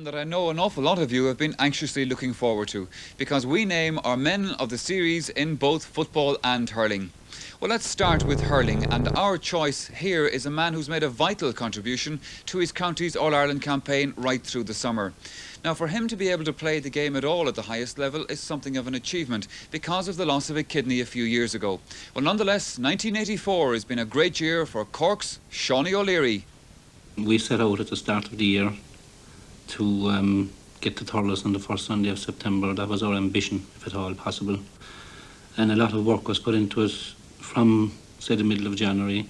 That I know an awful lot of you have been anxiously looking forward to, because we name our men of the series in both football and hurling. Well, let's start with hurling, and our choice here is a man who's made a vital contribution to his county's All-Ireland campaign right through the summer. Now, for him to be able to play the game at all at the highest level is something of an achievement because of the loss of a kidney a few years ago. Well, nonetheless, 1984 has been a great year for Cork's Shaunie O'Leary. We set out at the start of the year to get to Thurles on the first Sunday of September. That was our ambition, if at all possible. And a lot of work was put into it from, say, the middle of January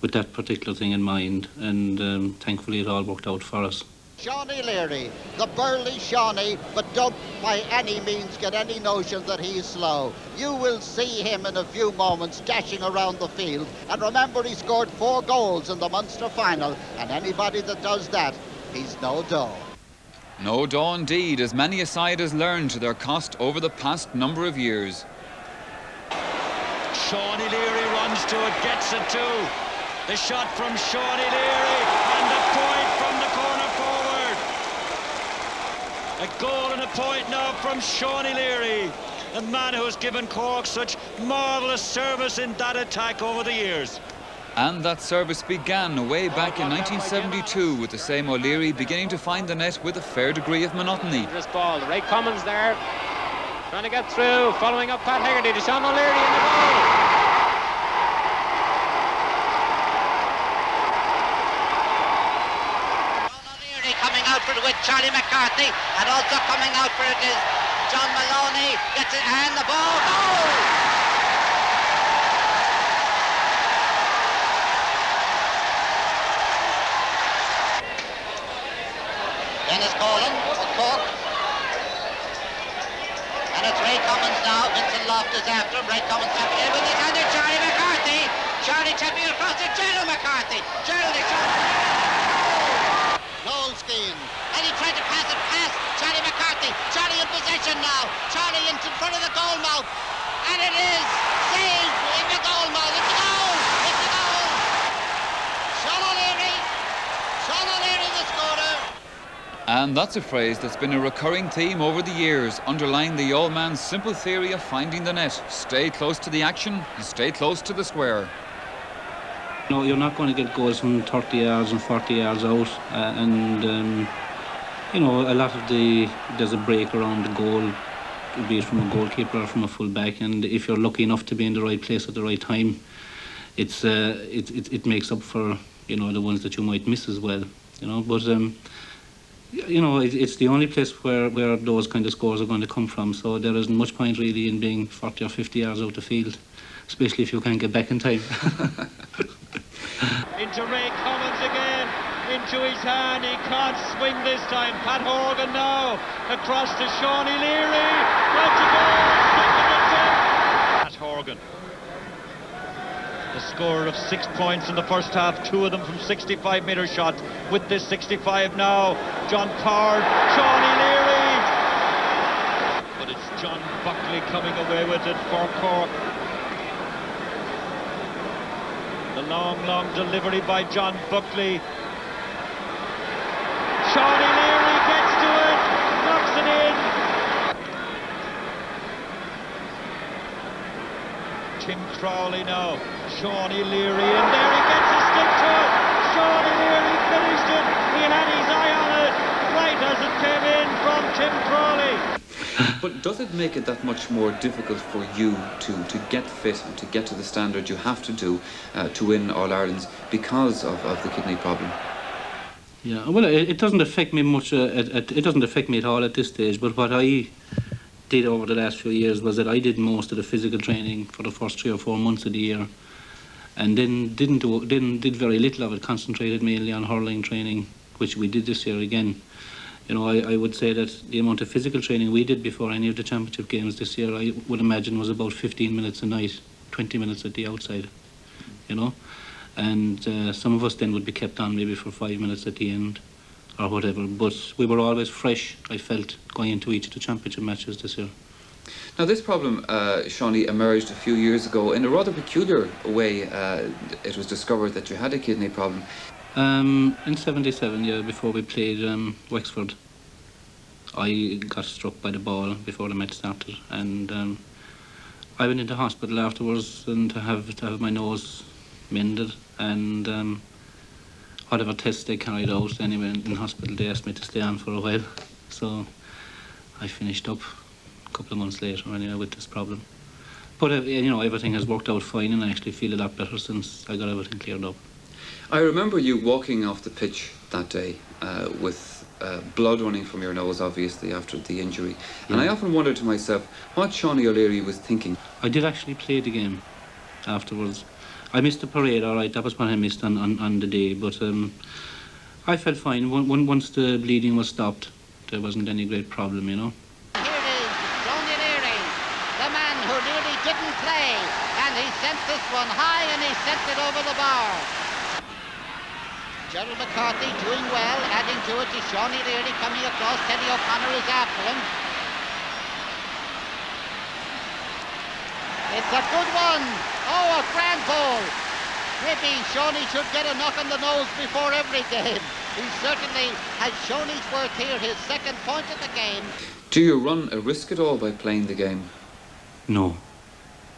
with that particular thing in mind. And thankfully it all worked out for us. Shaunie Leary, the burly Shaunie, but don't by any means get any notion that he's slow. You will see him in a few moments dashing around the field. And remember, he scored 4 goals in the Munster final, and anybody that does that, he's no dull. No dull indeed, as many a side has learned to their cost over the past number of years. Shaunie Leary runs to it, gets it too. The shot from Shaunie Leary, and the point from the corner forward. A goal and a point now from Shaunie Leary, the man who has given Cork such marvellous service in that attack over the years. And that service began way back in 1972 with the same O'Leary beginning to find the net with a fair degree of monotony. This ball, Ray Cummins there, trying to get through, following up Pat Hegarty to Sean O'Leary in the goal. Sean O'Leary coming out for it with Charlie McCarthy, and also coming out for it is John Maloney, gets it, and the ball, goal! Dennis Colan of Cork. And it's Ray Cummins now. Vincent Loft is after him. Ray Cummins tapping in with his hand to Charlie McCarthy. Charlie tapping across to Gerald McCarthy. Gerald. Noel Skeen. And he tried to pass it past Charlie McCarthy. Charlie in possession now. Charlie in front of the goal mouth. And it is saved in the goal mouth. It's a goal! It's a goal! Sean O'Leary. Sean O'Leary the scorer. And that's a phrase that's been a recurring theme over the years, underlying the old man's simple theory of finding the net. Stay close to the action and stay close to the square. No, you're not going to get goals from 30 yards and 40 yards out. You know, a lot of there's a break around the goal, be it from a goalkeeper or from a full back. And if you're lucky enough to be in the right place at the right time, it makes up for, you know, the ones that you might miss as well. You know, but you know, it's the only place where those kind of scores are going to come from. So there isn't much point really in being 40 or 50 yards out the field, especially if you can't get back in time. Into Ray Cummins again, into his hand, he can't swing this time. Pat Horgan now, across to Shaunie Leary, that's a goal, Pat Horgan. The scorer of 6 points in the first half, 2 of them from 65-metre shots. With this 65 now, John Card, Shaunie Leary. But it's John Buckley coming away with it for Cork. The long delivery by John Buckley. Shaunie Leary gets to it, knocks it in. Tim Crowley now, Shaunie Leary, and there he gets a stick to it. Shaunie Leary finished it. He had his eye on it, right as it came in from Tim Crowley. But does it make it that much more difficult for you to get fit and to get to the standard you have to do to win All-Irelands because of the kidney problem? Yeah, well, it doesn't affect me much. It doesn't affect me at all at this stage. But what I did over the last few years was that I did most of the physical training for the first 3 or 4 months of the year, and then did very little of it. Concentrated mainly on hurling training, which we did this year again. You know, I would say that the amount of physical training we did before any of the championship games this year, I would imagine was about 15 minutes a night, 20 minutes at the outside, you know. And some of us then would be kept on maybe for 5 minutes at the end or whatever. But we were always fresh, I felt, going into each of the championship matches this year. Now, this problem, Shaunie, emerged a few years ago. In a rather peculiar way, it was discovered that you had a kidney problem. In 77, yeah, before we played Wexford, I got struck by the ball before the match started, and I went into hospital afterwards and to have my nose mended, and whatever tests they carried out anyway in hospital, they asked me to stay on for a while. So I finished up a couple of months later anyway with this problem. But you know, everything has worked out fine, and I actually feel a lot better since I got everything cleared up. I remember you walking off the pitch that day with blood running from your nose, obviously, after the injury. And I often wondered to myself what Shaunie O'Leary was thinking. I did actually play the game afterwards. I missed the parade, all right, that was what I missed on the day, but I felt fine. Once the bleeding was stopped, there wasn't any great problem, you know. Here is Shaunie Leary, the man who nearly didn't play, and he sent this one high and he sent it over the bar. Gerald McCarthy doing well, adding to it to Shaunie Leary coming across. Teddy O'Connor is after him. It's a good one. Oh, a grand goal. Maybe Shaunie should get a knock on the nose before every game. He certainly has shown his worth here, his second point of the game. Do you run a risk at all by playing the game? No.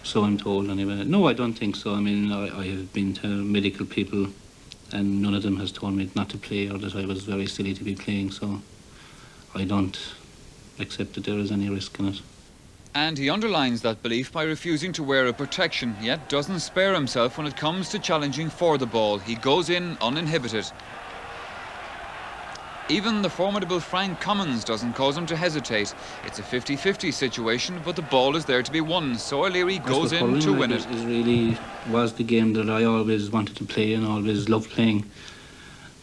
So I'm told anyway. No, I don't think so. I mean, I have been to medical people and none of them has told me not to play or that I was very silly to be playing, so I don't accept that there is any risk in it. And he underlines that belief by refusing to wear a protection, yet doesn't spare himself when it comes to challenging for the ball. He goes in uninhibited. Even the formidable Frank Commons doesn't cause him to hesitate. It's a 50-50 situation, but the ball is there to be won, so O'Leary goes in to win it. It really was the game that I always wanted to play and always loved playing.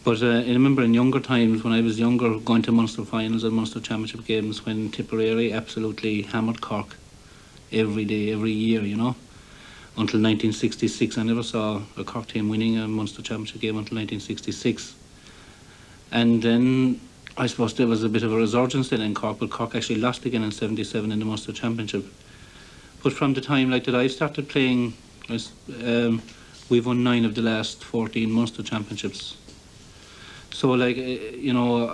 But I remember in younger times, when I was younger, going to Munster finals and Munster championship games when Tipperary absolutely hammered Cork every day, every year, you know. Until 1966, I never saw a Cork team winning a Munster championship game until 1966. And then I suppose there was a bit of a resurgence then in Cork, but Cork actually lost again in 77 in the Munster Championship. But from the time like that I started playing, we've won 9 of the last 14 Munster Championships. So like, you know,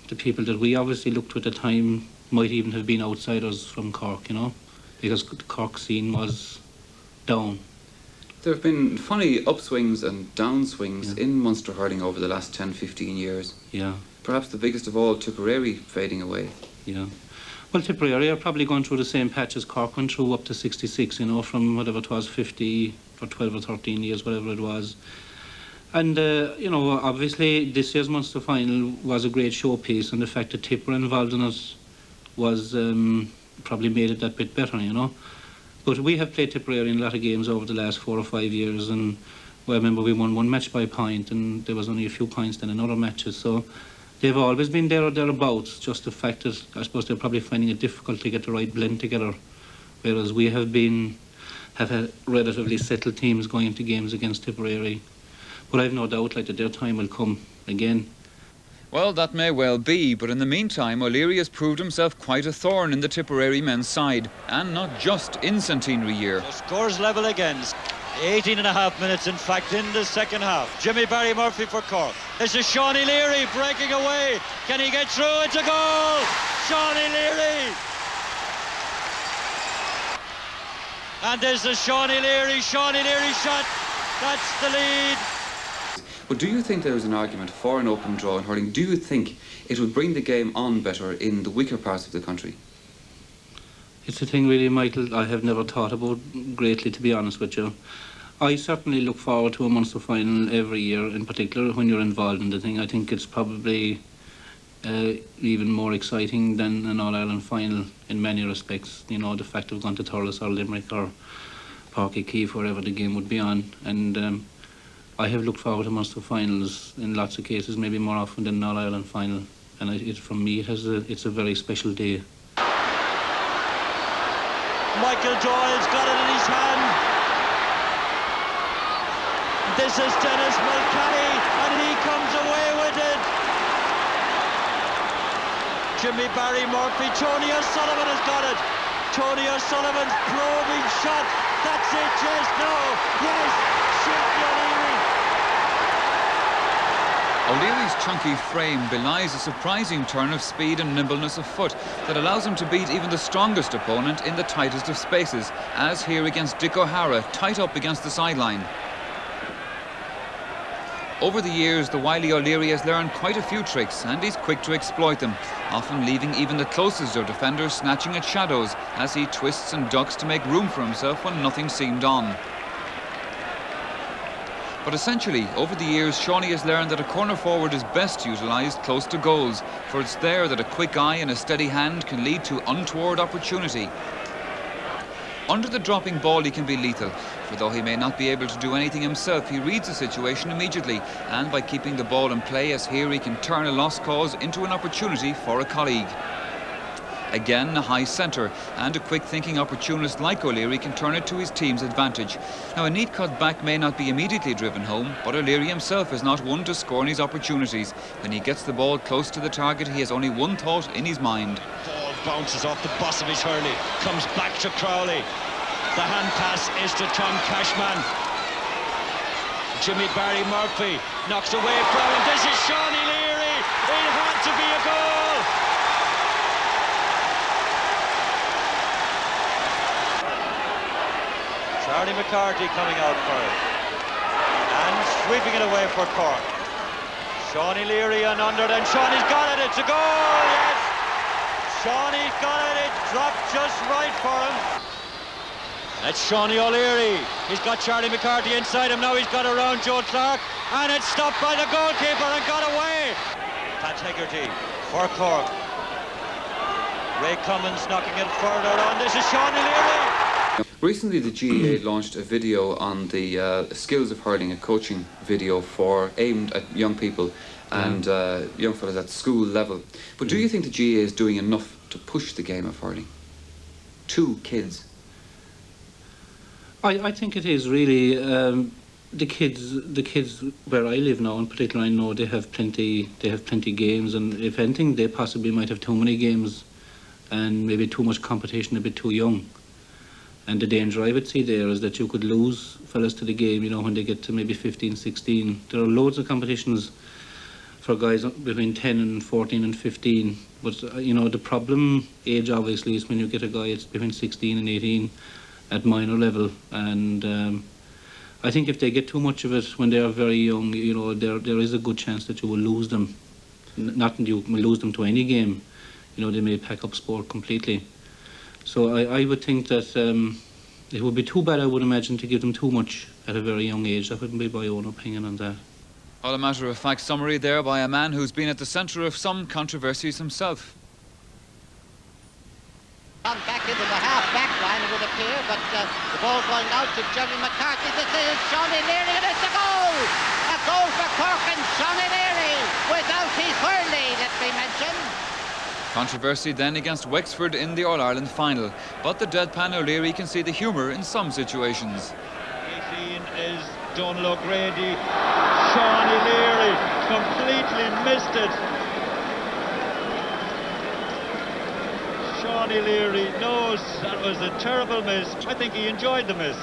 the people that we obviously looked to at the time might even have been outsiders from Cork, you know, because the Cork scene was down. There have been funny upswings and downswings in Munster hurling over the last 10-15 years. Yeah. Perhaps the biggest of all, Tipperary fading away. Yeah. Well, Tipperary are probably going through the same patch as Cork went through up to 66, you know, from whatever it was, 50 for 12 or 13 years, whatever it was. And, you know, obviously this year's Munster final was a great showpiece, and the fact that Tip were involved in it was probably made it that bit better, you know. But we have played Tipperary in a lot of games over the last 4 or 5 years, and well, I remember we won 1 match by a point, and there was only a few points then in other matches. So they've always been there or thereabouts. Just the fact that I suppose they're probably finding it difficult to get the right blend together, whereas we have had relatively settled teams going into games against Tipperary. But I've no doubt like that their time will come again. Well, that may well be, but in the meantime, O'Leary has proved himself quite a thorn in the Tipperary men's side, and not just in Centenary year. The scores level again. 18.5 minutes, in fact, in the second half. Jimmy Barry Murphy for Cork. This is Shaunie Leary breaking away. Can he get through? It's a goal! Shaunie Leary! And there's the Shaunie Leary shot. That's the lead. But do you think there is an argument for an open draw in hurling? Do you think it would bring the game on better in the weaker parts of the country? It's a thing really, Michael, I have never thought about greatly, to be honest with you. I certainly look forward to a Munster final every year, in particular when you're involved in the thing. I think it's probably even more exciting than an All-Ireland final in many respects. You know, the fact of going to Thurles or Limerick or Páirc Uí Chaoimh, wherever the game would be on. And I have looked forward to Munster finals in lots of cases, maybe more often than an All-Ireland final. And for me, it's a very special day. Michael Doyle's got it in his hand. This is Dennis Mulcahy, and he comes away with it. Jimmy Barry Murphy, Tony O'Sullivan has got it. Tony O'Sullivan's probing shot. That's it, yes, no, yes, Shaunie Leary. O'Leary's chunky frame belies a surprising turn of speed and nimbleness of foot that allows him to beat even the strongest opponent in the tightest of spaces, as here against Dick O'Hara, tight up against the sideline. Over the years, the wily O'Leary has learned quite a few tricks, and he's quick to exploit them, often leaving even the closest of defenders snatching at shadows as he twists and ducks to make room for himself when nothing seemed on. But essentially, over the years, Shaunie has learned that a corner forward is best utilised close to goals, for it's there that a quick eye and a steady hand can lead to untoward opportunity. Under the dropping ball, he can be lethal, for though he may not be able to do anything himself, he reads the situation immediately, and by keeping the ball in play as here, he can turn a lost cause into an opportunity for a colleague. Again, a high centre, and a quick-thinking opportunist like O'Leary can turn it to his team's advantage. Now, a neat cut back may not be immediately driven home, but O'Leary himself is not one to scorn his opportunities. When he gets the ball close to the target, he has only one thought in his mind. Ball bounces off the boss of his hurley, comes back to Crowley. The hand pass is to Tom Cashman. Jimmy Barry Murphy knocks away from him. This is Shaunie Leary. It had to be a goal. Charlie McCarthy coming out for it and sweeping it away for Cork. Shaunie Leary and under, and Shaunie's got it. It's a goal, yes. Shaunie's got it. It dropped just right for him. That's Shaunie O'Leary. He's got Charlie McCarthy inside him. Now he's got around Joe Clark, and it's stopped by the goalkeeper and got away. Pat Hegarty for Cork. Ray Cummins knocking it further on. This is Shaunie Leary. Recently, the GAA launched a video on the skills of hurling, a coaching video aimed at young people and young fellas at school level. But do you think the GAA is doing enough to push the game of hurling to kids? I think it is really. The kids where I live now, in particular, I know they have plenty games, and if anything, they possibly might have too many games, and maybe too much competition, a bit too young. And the danger I would see there is that you could lose fellas to the game, you know, when they get to maybe 15, 16. There are loads of competitions for guys between 10 and 14 and 15. But, you know, the problem age, obviously, is when you get a guy that's between 16 and 18 at minor level. And I think if they get too much of it when they are very young, you know, there is a good chance that you will lose them. Not that you will lose them to any game. You know, they may pack up sport completely. So I would think that it would be too bad, I would imagine, to give them too much at a very young age. That wouldn't be my own opinion on that. Well, a matter-of-fact summary there by a man who's been at the centre of some controversies himself. Back into the half-back line, it would appear, but the ball going out to Jerry McCarthy. This is Shaunie Leary, and it's a goal! A goal for Cork and Shaunie Leary, without his hurley, let me mention. Controversy then against Wexford in the All-Ireland final, but the deadpan O'Leary can see the humour in some situations. 18 is Donald O'Grady. Shaunie Leary completely missed it. Shaunie Leary knows that was a terrible miss. I think he enjoyed the miss.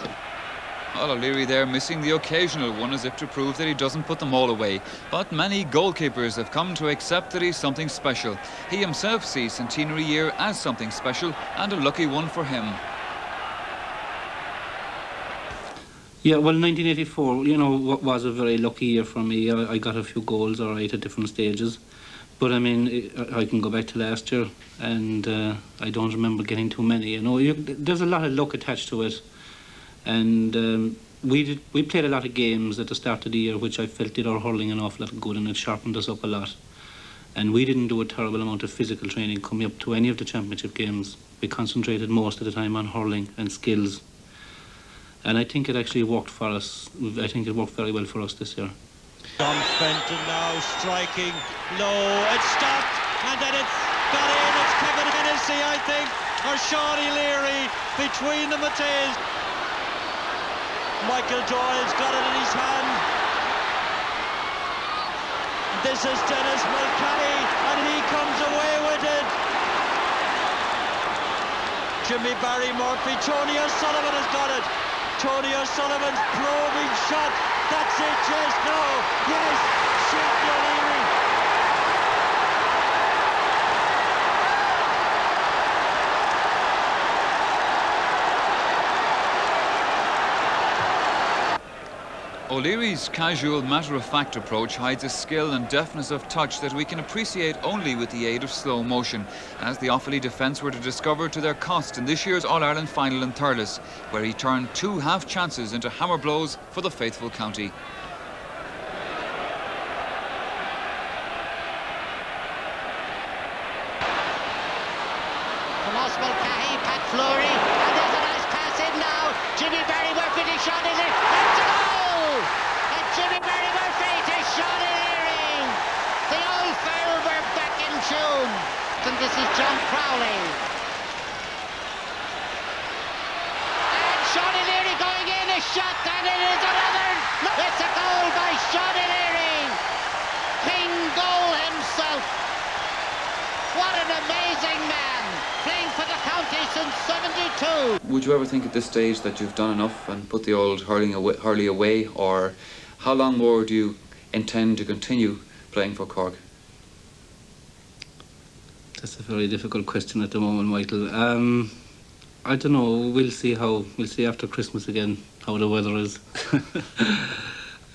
Well, O'Leary there missing the occasional one as if to prove that he doesn't put them all away. But many goalkeepers have come to accept that he's something special. He himself sees Centenary year as something special, and a lucky one for him. Yeah, well, 1984, you know, was a very lucky year for me. I got a few goals, all right, at different stages. But, I mean, I can go back to last year, and I don't remember getting too many. You know, there's a lot of luck attached to it. And we played a lot of games at the start of the year, which I felt did our hurling an awful lot good, and it sharpened us up a lot. And we didn't do a terrible amount of physical training coming up to any of the championship games. We concentrated most of the time on hurling and skills. And I think it actually worked for us. I think it worked very well for us this year. John Fenton now striking low. It's stopped, and then it's got in. It's Kevin Hennessy, I think, or Shaunie Leary. Between them it is. Michael Doyle's got it in his hand. This is Dennis Mulcahy, and he comes away with it. Jimmy Barry Murphy. Tony O'Sullivan has got it. Tony O'Sullivan's probing shot. That's it, yes, no, yes. Shawnee O'Leary. O'Leary's casual, matter-of-fact approach hides a skill and deftness of touch that we can appreciate only with the aid of slow motion, as the Offaly defence were to discover to their cost in this year's All-Ireland final in Thurles, where he turned 2 half chances into hammer blows for the faithful county. From Oswald Cahy, Pat Fleury, and there's a nice pass in now. Jimmy Barry Murphy to Shaunie Leary. That's a goal! And Jimmy Barry Murphy to Shaunie Leary. The old fowl were back in tune. And this is John Crowley. And Shaunie Leary going in, a shot, and it is another. It's a goal by Shaunie Leary. King goal himself. What an amazing man, playing for the county since '72. Would you ever think at this stage that you've done enough and put the old Hurley away, or how long more do you intend to continue playing for Cork? That's a very difficult question at the moment, Michael. I don't know. We'll see after Christmas again how the weather is.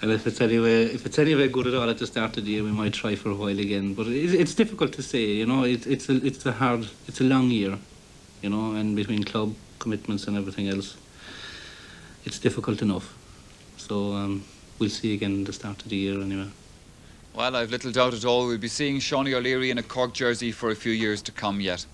And if it's anyway good at all at the start of the year, we might try for a while again. But it's difficult to say, you know. It's a long year, you know, and between club commitments and everything else, it's difficult enough. So we'll see again at the start of the year anyway. Well, I've little doubt at all we'll be seeing Shaunie O'Leary in a Cork jersey for a few years to come yet.